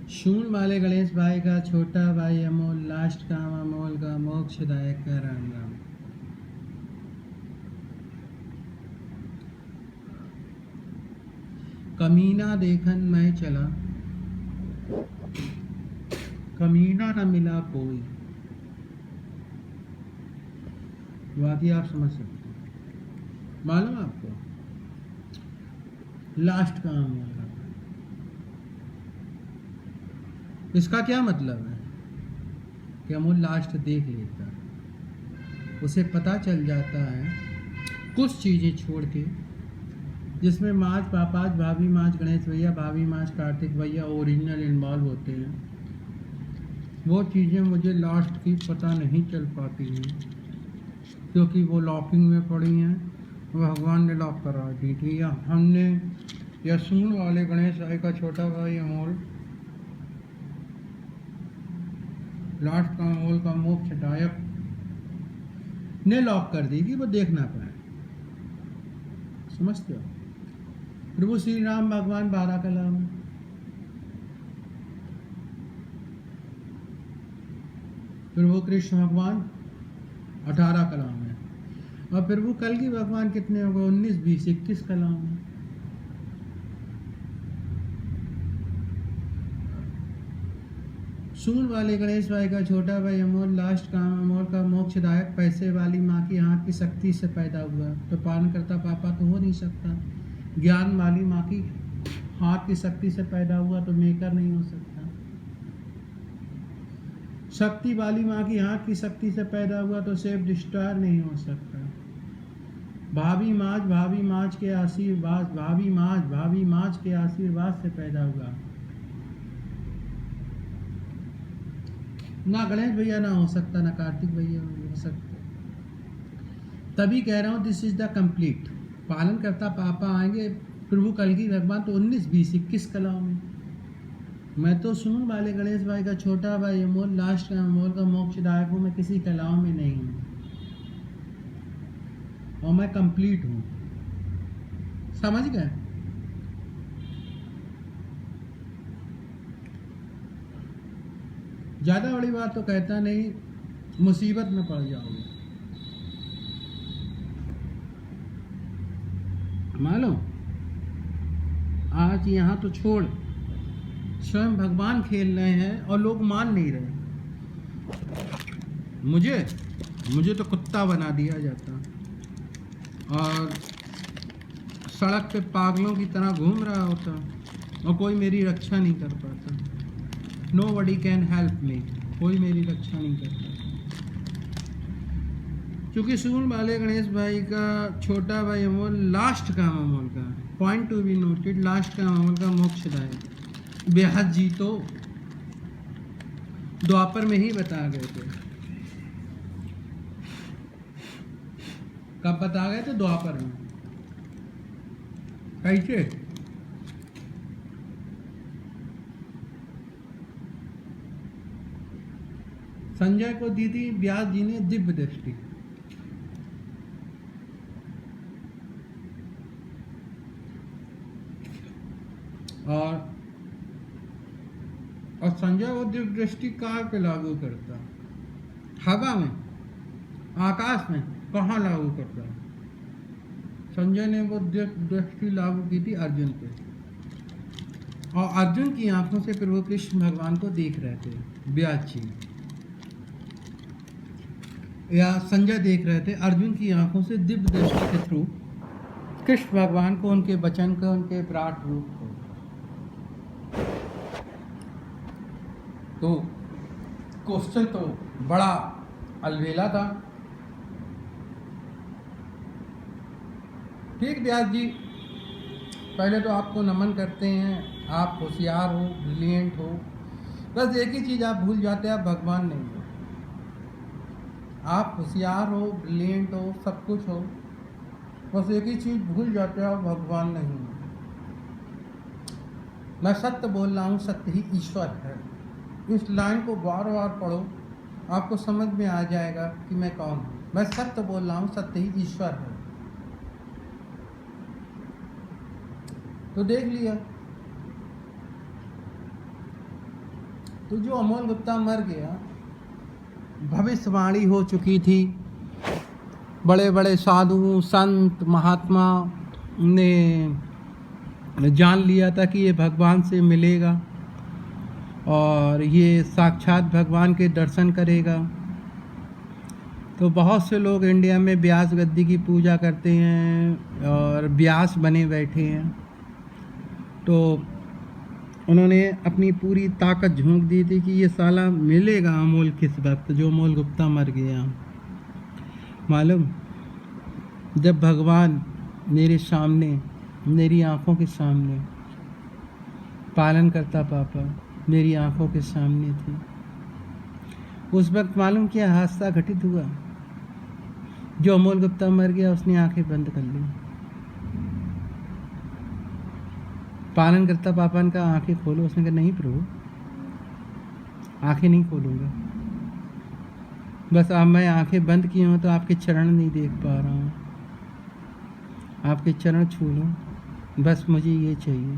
शूल वाले गणेश भाई का छोटा भाई अमोल, लास्ट काम अमोल का मोक्षदायक का राम राम। कमीना देखन मैं चला, कमीना न मिला कोई। बात ही आप समझ सकते हैं। मालूम आपको लास्ट काम अमोल का, इसका क्या मतलब है कि अमोल लास्ट देख लेता है, उसे पता चल जाता है कुछ चीज़ें छोड़ के, जिसमें माज पापाज भाभी माज गणेश भैया भाभी माज कार्तिक भैया ओरिजिनल इन्वॉल्व होते हैं। वो चीज़ें मुझे लास्ट की पता नहीं चल पाती हैं, क्योंकि वो लॉकिंग में पड़ी हैं, भगवान ने लॉक करा दी थी। या हमने या सून वाले गणेश भाई का छोटा भाई अमोल, लास्ट का अमोल का मोक्षदायक ने लॉक कर दी कि वो देख ना पाए। समझते हो? प्रभु श्री राम भगवान 12 कलाम, प्रभु कृष्ण भगवान 18 कलाम है, और प्रभु कल की भगवान कितने हो गए? 19, 20, 21 कलाम है। सून वाले गणेश भाई का छोटा भाई अमोल, लास्ट काम अमोल का मोक्षदायक, पैसे वाली माँ की हाथ की शक्ति से पैदा हुआ, तो पालन करता पापा तो हो नहीं सकता। ज्ञान वाली माँ की हाथ की शक्ति से पैदा हुआ, तो मेकर नहीं हो सकता। शक्ति वाली माँ की हाथ की शक्ति से पैदा हुआ, तो सेफ डिस्ट्रॉयर नहीं हो सकता। भाभी माज के आशीर्वाद, भाभी माज के आशीर्वाद से पैदा हुआ, ना गणेश भैया ना हो सकता, ना कार्तिक भैया हो सकता। तभी कह रहा हूँ दिस इज द कंप्लीट। पालन करता पापा आएंगे प्रभु कल की भगवान, तो 19, 20, 21 कलाओं में। मैं तो सुन वाले गणेश भाई का छोटा भाई अमोल, लास्ट का अमोल का मोक्षदायक हूँ। मैं किसी कलाओं में नहीं हूँ, और मैं कंप्लीट हूँ। समझ गए? ज़्यादा बड़ी बात तो कहता नहीं, मुसीबत में पड़ जाओगे। मालूम, आज यहाँ तो छोड़, स्वयं भगवान खेल रहे हैं और लोग मान नहीं रहे। मुझे तो कुत्ता बना दिया जाता, और सड़क पे पागलों की तरह घूम रहा होता, और कोई मेरी रक्षा नहीं कर पाता। Nobody can help me, कोई मेरी रक्षा नहीं करता। क्योंकि सून वाले गणेश भाई का छोटा भाई अमोल, लास्ट काम अमोल का, point to be noted, last काम अमोल का मोक्षदायक। बेहद जी तो द्वापर में ही बता गए थे। कब बता गए थे? द्वापर में। कैसे? संजय को दी थी व्यास जी ने दिव्य दृष्टि, और संजय वो दिव्य दृष्टि कार पे लागू करता, हवा में, आकाश में कहाँ लागू करता? संजय ने वो दिव्य दृष्टि लागू की थी अर्जुन पे, और अर्जुन की आंखों से प्रभु कृष्ण भगवान को देख रहे थे व्यास जी, या संजय देख रहे थे अर्जुन की आंखों से दिव्य दृष्टि के थ्रू कृष्ण भगवान को, उनके वचन को, उनके विराट रूप को। तो क्वेश्चन तो बड़ा अलबेला था। ठीक व्यास जी, पहले तो आपको नमन करते हैं, आप होशियार हो, ब्रिलियंट हो। बस एक ही चीज़ आप भूल जाते हैं, आप भगवान नहीं हो। आप होशियार हो, ब्रिलियंट हो, सब कुछ हो, बस एक ही चीज़ भूल जाते हैं, आप भगवान नहीं हो। मैं सत्य बोल रहा हूँ, सत्य ही ईश्वर है। इस लाइन को बार बार पढ़ो, आपको समझ में आ जाएगा कि मैं कौन हूँ। मैं सत्य बोल रहा हूँ, सत्य ही ईश्वर है। तो देख लिया, तो जो अमोल गुप्ता मर गया, भविष्यवाणी हो चुकी थी, बड़े बड़े साधु संत महात्मा ने जान लिया था कि ये भगवान से मिलेगा और ये साक्षात भगवान के दर्शन करेगा। तो बहुत से लोग इंडिया में व्यास गद्दी की पूजा करते हैं और व्यास बने बैठे हैं। तो उन्होंने अपनी पूरी ताकत झोंक दी थी कि ये साला मिलेगा अमोल किस वक्त, जो अमोल गुप्ता मर गया। मालूम, जब भगवान मेरे सामने, मेरी आंखों के सामने, पालन करता पापा मेरी आंखों के सामने थी, उस वक्त मालूम क्या हादसा घटित हुआ। जो अमोल गुप्ता मर गया उसने आंखें बंद कर ली। पालन करता पापा ने कहा आंखें खोलो, उसने कहा नहीं प्रभु, आंखें नहीं खोलूंगा, बस अब मैं आंखें बंद की हूँ तो आपके चरण नहीं देख पा रहा हूँ, आपके चरण छू लूँ, बस मुझे ये चाहिए।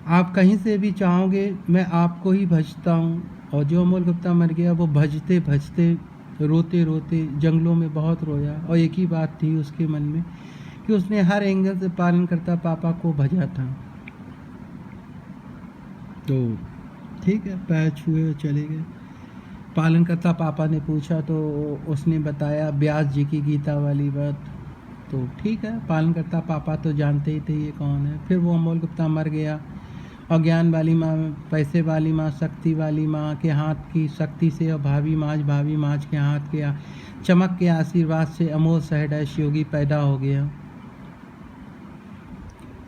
आप कहीं से भी चाहोगे मैं आपको ही भजता हूँ। और जो अमोल गुप्ता मर गया वो भजते भजते, रोते रोते जंगलों में बहुत रोया। और एक ही बात थी उसके मन में कि उसने हर एंगल से पालन करता पापा को भजा था। तो ठीक है, पैर छुए चले गए। पालन करता पापा ने पूछा तो उसने बताया व्यास जी की गीता वाली बात। तो ठीक है, पालन करता पापा तो जानते ही थे ये कौन है। फिर वो अमोल गुप्ता मर गया और ज्ञान वाली माँ, पैसे वाली माँ, शक्ति वाली माँ के हाथ की शक्ति से और भाभी माज के हाथ के चमक के आशीर्वाद से अमोल सहडैश योगी पैदा हो गया।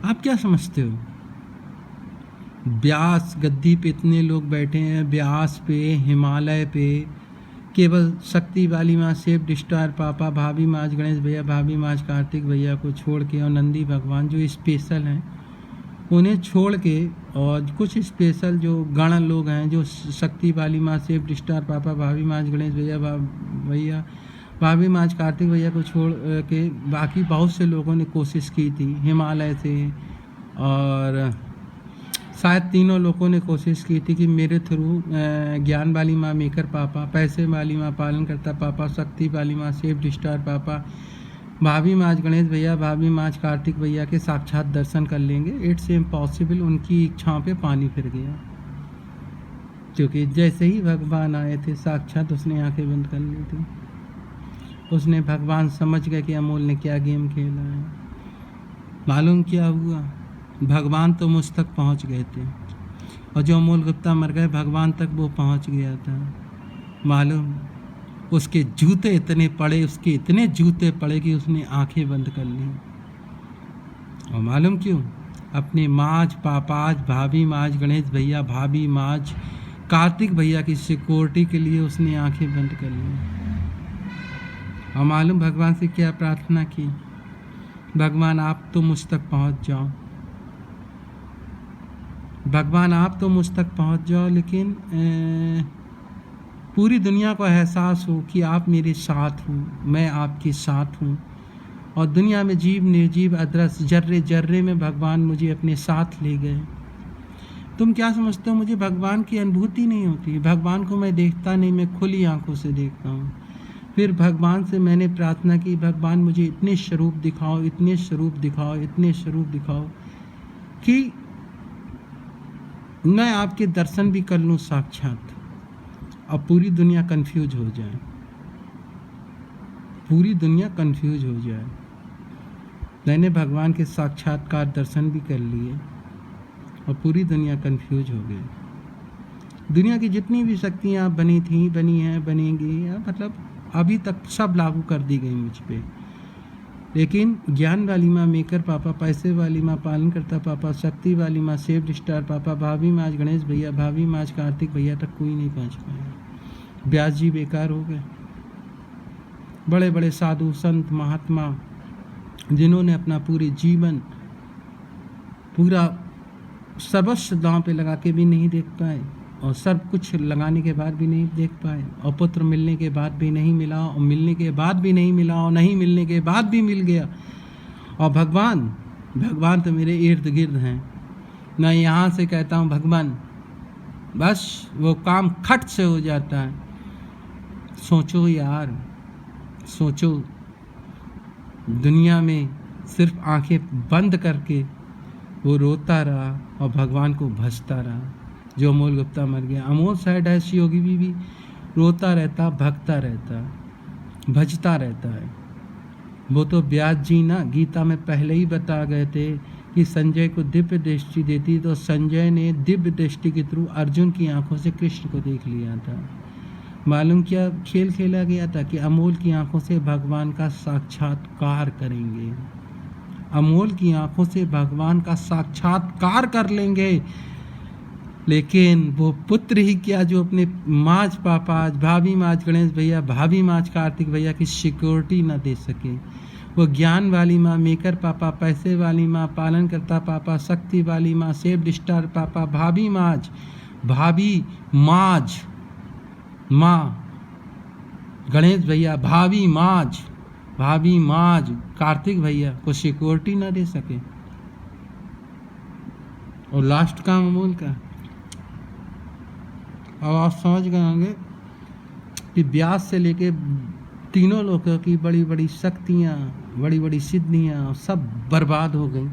आप क्या समझते हो? व्यास गद्दी पे इतने लोग बैठे हैं, व्यास पे, हिमालय पे, केवल शक्ति वाली माँ, सेफ डिस्टार पापा, भाभी माज गणेश भैया, भाभी माज कार्तिक भैया को छोड़ के और नंदी भगवान जो स्पेशल हैं उन्हें छोड़ के, और कुछ स्पेशल जो गण लोग हैं जो शक्ति वाली माँ, सेफ डिस्टार पापा, भाभी माज गणेश भैया, भाभी माज कार्तिक भैया को छोड़ के बाकी बहुत से लोगों ने कोशिश की थी हिमालय से, और शायद तीनों लोगों ने कोशिश की थी कि मेरे थ्रू ज्ञान वाली माँ मेकर पापा, पैसे वाली माँ पालन करता पापा, शक्ति वाली माँ सेफ डिस्टार पापा, भाभी माज गणेश भैया, भाभी माज कार्तिक भैया के साक्षात दर्शन कर लेंगे। It's impossible. उनकी इच्छाओं पे पानी फिर गया, क्योंकि जैसे ही भगवान आए थे साक्षात उसने आंखें बंद कर ली थी। उसने भगवान समझ गए कि अमोल ने क्या गेम खेला है। मालूम क्या हुआ? भगवान तो मुझ तक पहुंच गए थे, और जो अमोल गुप्ता मर गए भगवान तक वो पहुंच गया था। मालूम, उसके जूते इतने पड़े, उसके इतने जूते पड़े कि उसने आंखें बंद कर ली। और मालूम क्यों? अपने माज पापाज, भाभी माज गणेश भैया, भाभी माज कार्तिक भैया की सिक्योरिटी के लिए उसने आंखें बंद कर ली। और मालूम भगवान से क्या प्रार्थना की? भगवान आप तो मुझ तक पहुंच जाओ, भगवान आप तो मुझ तक पहुंच जाओ, लेकिन पूरी दुनिया को एहसास हो कि आप मेरे साथ हो, मैं आपके साथ हूँ। और दुनिया में जीव निर्जीव अदृश्य जर्रे जर्रे में भगवान मुझे अपने साथ ले गए। तुम क्या समझते हो मुझे भगवान की अनुभूति नहीं होती? भगवान को मैं देखता नहीं, मैं खुली आंखों से देखता हूँ। फिर भगवान से मैंने प्रार्थना की, भगवान मुझे इतने स्वरूप दिखाओ, इतने स्वरूप दिखाओ, इतने स्वरूप दिखाओ कि मैं आपके दर्शन भी कर लूँ साक्षात, और पूरी दुनिया कंफ्यूज हो जाए, पूरी दुनिया कंफ्यूज हो जाए। मैंने भगवान के साक्षात्कार दर्शन भी कर लिए और पूरी दुनिया कंफ्यूज हो गई। दुनिया की जितनी भी शक्तियाँ बनी थी, बनी हैं, बनेंगी, मतलब अभी तक सब लागू कर दी गई मुझ पे, लेकिन ज्ञान वाली माँ मेकर पापा, पैसे वाली माँ पालन करता पापा, शक्ति वाली माँ सेफ स्टार पापा, भाभी माज गणेश भैया, भाभी माज कार्तिक भैया तक कोई नहीं पहुँच पाया। व्यास जी बेकार हो गए। बड़े बड़े साधु संत महात्मा जिन्होंने अपना पूरे जीवन पूरा सर्वस्व दांव पे लगा के भी नहीं देख पाए, और सब कुछ लगाने के बाद भी नहीं देख पाए, और पुत्र मिलने के बाद भी नहीं मिला, और मिलने के बाद भी नहीं मिला, और नहीं मिलने के बाद भी मिल गया। और भगवान तो मेरे इर्द गिर्द हैं। मैं यहाँ से कहता हूँ भगवान, बस वो काम खट से हो जाता है। सोचो यार, सोचो, दुनिया में सिर्फ आंखें बंद करके वो रोता रहा और भगवान को भजता रहा। जो अमोल गुप्ता मर गया, अमोल शायद ऐसी योगी भी रोता रहता, भगता रहता, भजता रहता है। वो तो व्यास जी ना गीता में पहले ही बता गए थे कि संजय को दिव्य दृष्टि देती, तो संजय ने दिव्य दृष्टि के थ्रू अर्जुन की आंखों से कृष्ण को देख लिया था। मालूम क्या खेल खेला गया था कि अमोल की आंखों से भगवान का साक्षात्कार करेंगे, अमोल की आंखों से भगवान का साक्षात्कार कर लेंगे। लेकिन वो पुत्र ही क्या जो अपने माज पापा, आज भाभी माज गणेश भैया, भाभी माज कार्तिक भैया की सिक्योरिटी ना दे सके। वो ज्ञान वाली माँ, मेकर पापा, पैसे वाली माँ, पालन करता पापा, शक्ति वाली माँ, सेव डिस्टार पापा, भाभी माज माँ, गणेश भैया भाभी माज कार्तिक भैया को सिक्योरिटी ना दे सके। और लास्ट काम अमूल का, अब आप समझ गए होंगे कि व्यास से लेके तीनों लोगों की बड़ी बड़ी शक्तियाँ, बड़ी बड़ी सिद्धियाँ सब बर्बाद हो गई,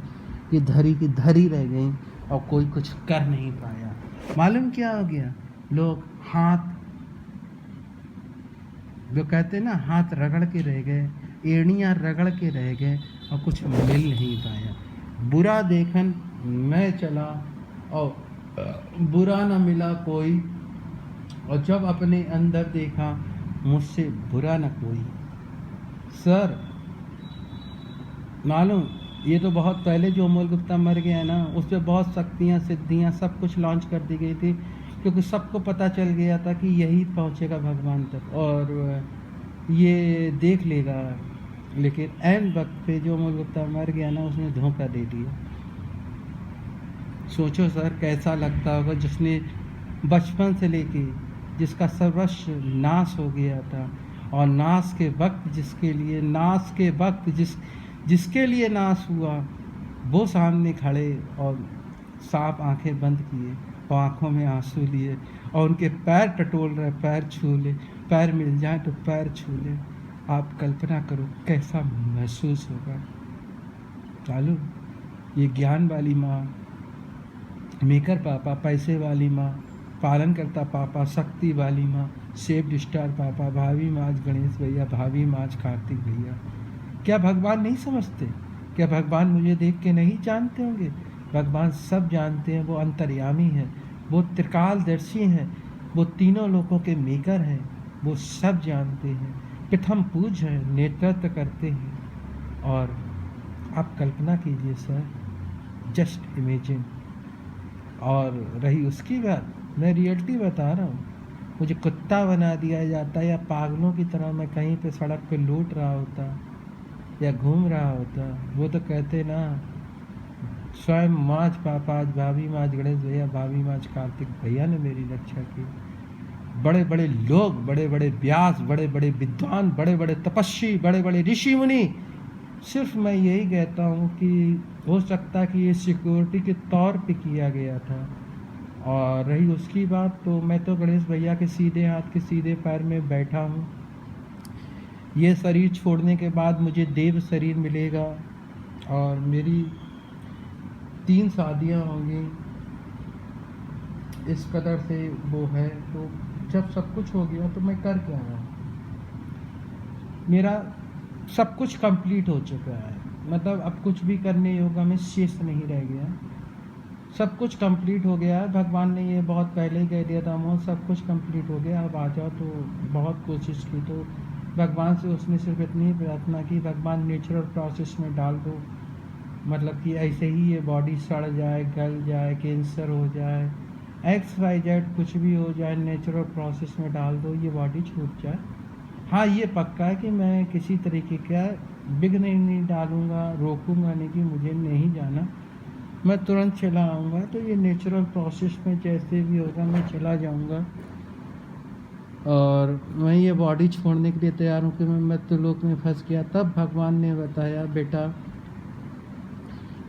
ये धरी की धरी रह गई और कोई कुछ कर नहीं पाया। मालूम क्या हो गया, लोग हाथ, जो कहते हैं ना, हाथ रगड़ के रह गए, एड़ियाँ रगड़ के रह गए और कुछ मिल नहीं पाया। बुरा देखन मैं चला और बुरा न मिला कोई, और जब अपने अंदर देखा मुझसे बुरा न कोई। सर मालूम, ये तो बहुत पहले जो अमोल गुप्ता मर गया ना, उस पर बहुत शक्तियाँ, सिद्धियाँ सब कुछ लॉन्च कर दी गई थी, क्योंकि सबको पता चल गया था कि यही पहुँचेगा भगवान तक और ये देख लेगा। लेकिन ऐन वक्त पे जो अमोल गुप्ता मर गया ना, उसने धोखा दे दिया। सोचो सर कैसा लगता होगा जिसने बचपन से लेके, जिसका सर्वस्व नाश हो गया था, और नाश के वक्त जिसके लिए नाश हुआ, वो सामने खड़े और साफ आंखें बंद किए और आंखों में आंसू लिए और उनके पैर टटोल रहे, पैर छू ले, पैर मिल जाए तो पैर छू ले। आप कल्पना करो कैसा महसूस होगा। चालू ये ज्ञान वाली माँ, मेकर पापा, पैसे वाली माँ, पालन करता पापा, शक्ति वाली माँ, सेव डिस्टार पापा, भाभी माज गणेश भैया, भाभी माज कार्तिक भैया, क्या भगवान नहीं समझते? क्या भगवान मुझे देख के नहीं जानते होंगे? भगवान सब जानते हैं। वो अंतर्यामी है, वो त्रिकालदर्शी हैं, वो तीनों लोगों के मेकर हैं, वो सब जानते हैं, प्रथम पूज हैं, नेतृत्व करते हैं। और आप कल्पना कीजिए सर, जस्ट इमेजिन। और रही उसकी बात, मैं रियलिटी बता रहा हूँ, मुझे कुत्ता बना दिया जाता या पागलों की तरह मैं कहीं पे सड़क पे लूट रहा होता या घूम रहा होता, वो तो कहते ना, स्वयं माज पापा, भाभी माज गणेश भैया, भाभी माज कार्तिक भैया ने मेरी रक्षा की। बड़े बड़े लोग, बड़े बड़े व्यास, बड़े बड़े विद्वान, बड़े बड़े तपस्वी, बड़े बड़े ऋषि मुनि, सिर्फ मैं यही कहता हूँ कि हो सकता है कि ये सिक्योरिटी के तौर पे किया गया था। और रही उसकी बात, तो मैं तो गणेश भैया के सीधे हाथ के सीधे पैर में बैठा हूँ। ये शरीर छोड़ने के बाद मुझे देव शरीर मिलेगा और मेरी 3 शादियाँ होंगी, इस कदर से वो है। तो जब सब कुछ हो गया तो मैं कर क्या रहा हूँ? मेरा सब कुछ कंप्लीट हो चुका है, मतलब अब कुछ भी करने योग्य में शेष नहीं रह गया, सब कुछ कंप्लीट हो गया है। भगवान ने ये बहुत पहले ही कह दिया था, मोह सब कुछ कंप्लीट हो गया, अब आ जाओ। तो बहुत कोशिश की, तो भगवान से उसने सिर्फ इतनी प्रार्थना की, भगवान नेचुरल प्रोसेस में डाल दो, मतलब कि ऐसे ही ये बॉडी सड़ जाए, गल जाए, कैंसर हो जाए, XYZ कुछ भी हो जाए, नेचुरल प्रोसेस में डाल दो, ये बॉडी छूट जाए। हाँ ये पक्का है कि मैं किसी तरीके का विघ्न नहीं डालूंगा, रोकूंगा नहीं कि मुझे नहीं जाना, मैं तुरंत चला आऊँगा। तो ये नेचुरल प्रोसेस में जैसे भी होगा मैं चला जाऊँगा और मैं ये बॉडी छोड़ने के लिए तैयार हूँ कि मैं मृत्युलोक में फंस गया। तब भगवान ने बताया, बेटा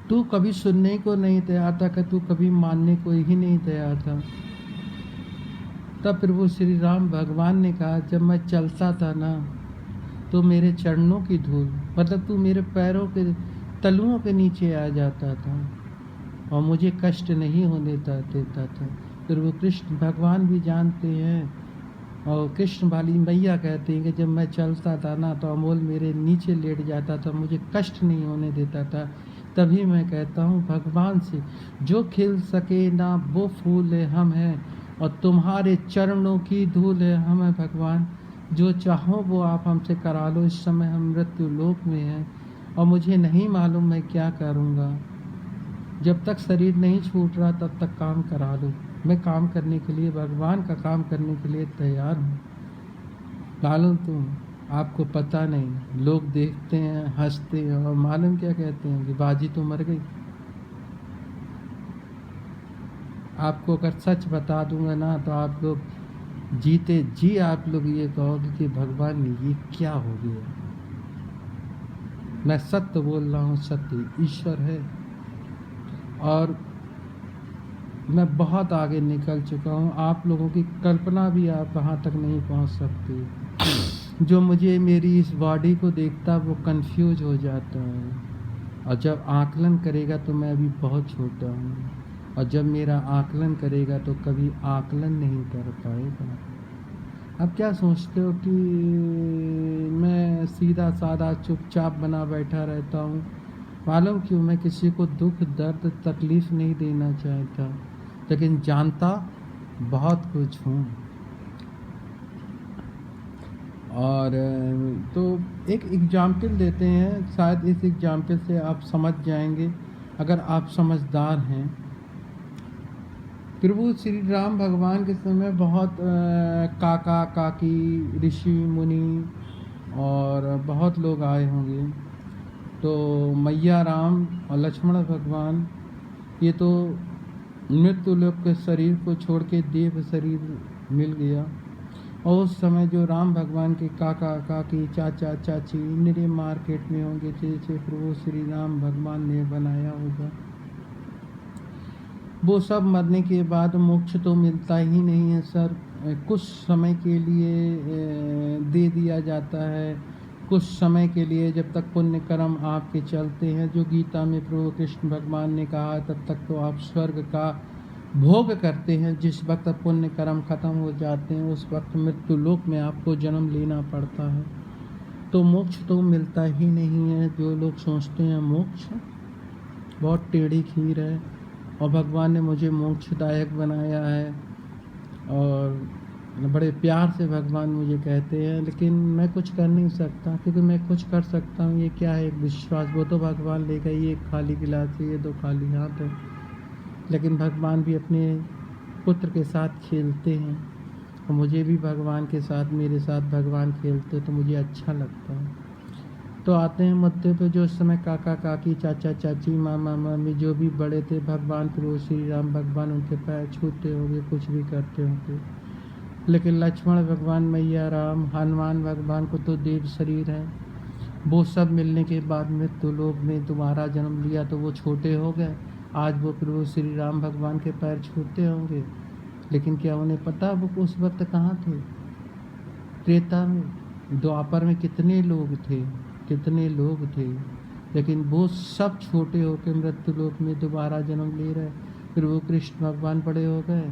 तू कभी सुनने को नहीं तैयार था, कि तू कभी मानने को ही नहीं तैयार था, तब प्रभु श्री राम भगवान ने कहा, जब मैं चलता था ना तो मेरे चरणों की धूल, मतलब तू मेरे पैरों के तलुओं के नीचे आ जाता था और मुझे कष्ट नहीं होने देता था। प्रभु कृष्ण भगवान भी जानते हैं और कृष्ण वाली मैया कहते हैं कि जब मैं चलता था ना तो अमोल मेरे नीचे लेट जाता था, मुझे कष्ट नहीं होने देता था। तभी मैं कहता हूँ भगवान से, जो खिल सके ना वो फूल है हम हैं, और तुम्हारे चरणों की धूल है हम हैं भगवान। जो चाहो वो आप हमसे करा लो। इस समय हम मृत्यु लोक में हैं और मुझे नहीं मालूम मैं क्या करूँगा। जब तक शरीर नहीं छूट रहा तब तक काम करा लो। मैं काम करने के लिए, भगवान का काम करने के लिए तैयार हूँ। मालूम तुम, आपको पता नहीं, लोग देखते हैं, हंसते हैं और मालूम क्या कहते हैं कि बाजी तो मर गई। आपको अगर सच बता दूंगा ना तो आप लोग जीते जी आप लोग ये कहोगे कि भगवान ये क्या हो गया। मैं सत्य बोल रहा हूँ, सत्य ईश्वर है और मैं बहुत आगे निकल चुका हूँ। आप लोगों की कल्पना भी आप वहाँ तक नहीं पहुँच सकती। जो मुझे मेरी इस बॉडी को देखता वो कंफ्यूज हो जाता है, और जब आकलन करेगा तो मैं अभी बहुत छोटा हूँ, और जब मेरा आकलन करेगा तो कभी आकलन नहीं कर पाएगा। अब क्या सोचते हो कि मैं सीधा साधा चुपचाप बना बैठा रहता हूँ? मालूम क्यों? मैं किसी को दुख दर्द तकलीफ़ नहीं देना चाहता, लेकिन जानता बहुत कुछ हूँ। और तो एक एग्जाम्पल देते हैं, शायद इस एग्जाम्पल से आप समझ जाएंगे अगर आप समझदार हैं। प्रभु श्री राम भगवान के समय बहुत काका काकी ऋषि मुनि और बहुत लोग आए होंगे। तो मैया राम और लक्ष्मण भगवान ये तो मृत्यु लोक के शरीर को छोड़ के देव शरीर मिल गया, और उस समय जो राम भगवान के काका काकी चाचा चाची मेरे मार्केट में होंगे, जैसे प्रभु श्री राम भगवान ने बनाया होगा, वो सब मरने के बाद मोक्ष तो मिलता ही नहीं है सर। कुछ समय के लिए दे दिया जाता है, कुछ समय के लिए, जब तक पुण्य कर्म आपके चलते हैं, जो गीता में प्रभु कृष्ण भगवान ने कहा, तब तक तो आप स्वर्ग का भोग करते हैं। जिस वक्त पुण्य कर्म खत्म हो जाते हैं उस वक्त मृत्यु लोक में आपको जन्म लेना पड़ता है। तो मोक्ष तो मिलता ही नहीं है। जो लोग सोचते हैं मोक्ष बहुत टेढ़ी खीर है, और भगवान ने मुझे मोक्षदायक बनाया है और बड़े प्यार से भगवान मुझे कहते हैं, लेकिन मैं कुछ कर नहीं सकता, क्योंकि मैं कुछ कर सकता हूँ ये क्या है, एक विश्वास। वो तो भगवान ले गए, ये खाली गिलास है, ये दो खाली हाथ है, लेकिन भगवान भी अपने पुत्र के साथ खेलते हैं, और मुझे भी भगवान के साथ, मेरे साथ भगवान खेलते तो मुझे अच्छा लगता है। तो आते हैं मुद्दे पे, जो उस समय काका काकी चाचा चाची मामा मामी जो भी बड़े थे, भगवान प्रभु श्री राम भगवान उनके पैर छूते होंगे, कुछ भी करते होंगे, लेकिन लक्ष्मण भगवान, मैया राम, हनुमान भगवान को तो देव शरीर है। वो सब मिलने के बाद मृत्यु लोक में दोबारा जन्म लिया तो वो छोटे हो गए। आज वो प्रभु श्री राम भगवान के पैर छूते होंगे, लेकिन क्या उन्हें पता वो उस वक्त कहाँ थे? त्रेता में, द्वापर में कितने लोग थे, कितने लोग थे, लेकिन वो सब छोटे होकर मृत्यु लोक में दोबारा जन्म ले रहे। प्रभु कृष्ण भगवान बड़े हो गए।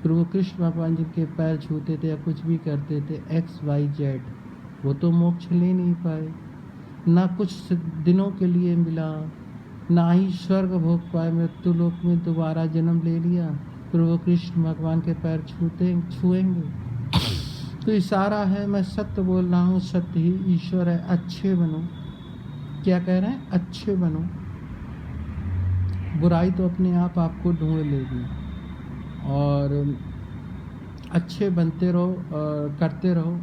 प्रभु कृष्ण भगवान जिनके पैर छूते थे या कुछ भी करते थे, XYZ, वो तो मोक्ष ले नहीं पाए, ना कुछ दिनों के लिए मिला, ना ही स्वर्ग भोग पाए, मृत्यु लोक में दोबारा जन्म ले लिया। प्रभु कृष्ण भगवान के पैर छुएंगे। तो इशारा है, मैं सत्य बोल रहा हूँ, सत्य ही ईश्वर है। अच्छे बनो। क्या कह रहे हैं? अच्छे बनो। बुराई तो अपने आप आपको ढूंढ लेगी, और अच्छे बनते रहो और करते रहो।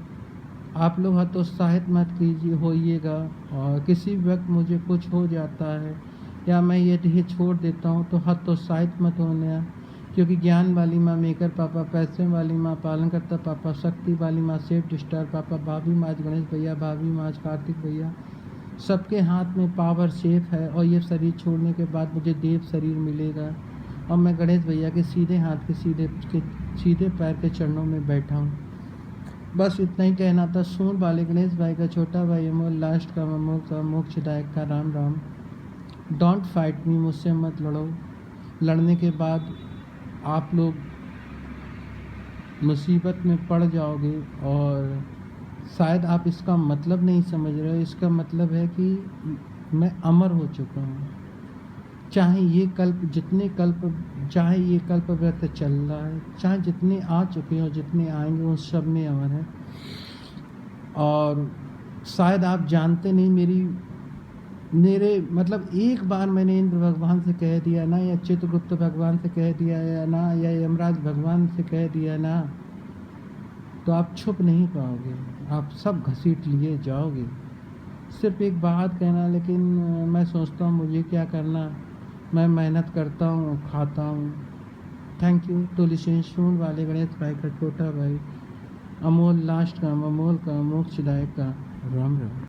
आप लोग हतोत्साहित मत कीजिए होइएगा, और किसी वक्त मुझे कुछ हो जाता है या मैं ये छोड़ देता हूँ तो हतोत्साहित मत होने, क्योंकि ज्ञान वाली माँ मेकर पापा, पैसे वाली माँ पालन करता पापा, शक्ति वाली माँ सेफ स्टार पापा, भाभी माँ गणेश भैया, भाभी माँ कार्तिक भैया, सबके हाथ में पावर सेफ है। और ये शरीर छोड़ने के बाद मुझे देव शरीर मिलेगा, और मैं गणेश भैया के सीधे हाथ के सीधे पैर के चरणों में बैठा हूँ। बस इतना ही कहना था। सूंड वाले गणेश भाई का छोटा भाई अमोल, लास्ट का अमोल का, मोक्षदायक का Ram Ram. Don't fight me, मुझसे मत लड़ो। लड़ने के बाद आप लोग मुसीबत में पड़ जाओगे और शायद आप इसका मतलब नहीं समझ रहे हो। इसका मतलब है कि मैं अमर हो चुका हूँ। चाहे ये कल्प व्रत चल रहा है, चाहे जितने आ चुके हो, जितने आएंगे, उन सब में अमर है। और शायद आप जानते नहीं, मेरे मतलब एक बार मैंने इंद्र भगवान से कह दिया ना, या चित्रगुप्त भगवान से कह दिया या ना, या यमराज भगवान से कह दिया ना, तो आप छुप नहीं पाओगे, आप सब घसीट लिए जाओगे। सिर्फ एक बात कहना, लेकिन मैं सोचता हूँ मुझे क्या करना, मैं मेहनत करता हूँ, खाता हूँ। Thank you. तुलसी सूंड वाले गणेश भाई का छोटा भाई अमोल, लास्ट का अमोल का, मोक्षदायक का राम राम।